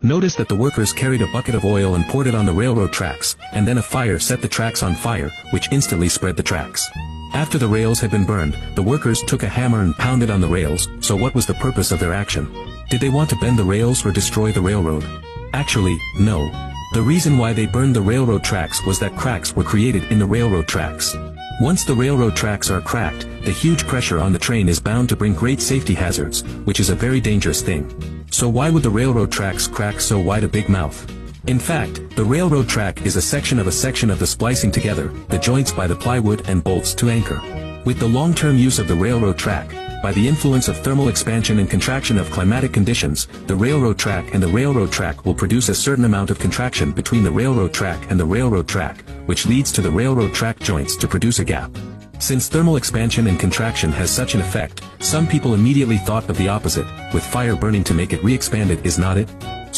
Notice that the workers carried a bucket of oil and poured it on the railroad tracks, and then a fire set the tracks on fire, which instantly spread the tracks. After the rails had been burned, the workers took a hammer and pounded on the rails. So what was the purpose of their action? Did they want to bend the rails or destroy the railroad? Actually, no. The reason why they burned the railroad tracks was that cracks were created in the railroad tracks. Once the railroad tracks are cracked, the huge pressure on the train is bound to bring great safety hazards, which is a very dangerous thing. So why would the railroad tracks crack so wide a big mouth? In fact, the railroad track is a section of the splicing together, the joints by the plywood and bolts to anchor. With the long-term use of the railroad track, by the influence of thermal expansion and contraction of climatic conditions, the railroad track and the railroad track will produce a certain amount of contraction between the railroad track and the railroad track, which leads to the railroad track joints to produce a gap. Since thermal expansion and contraction has such an effect, some people immediately thought of the opposite, with fire burning to make it re-expanded, is not it?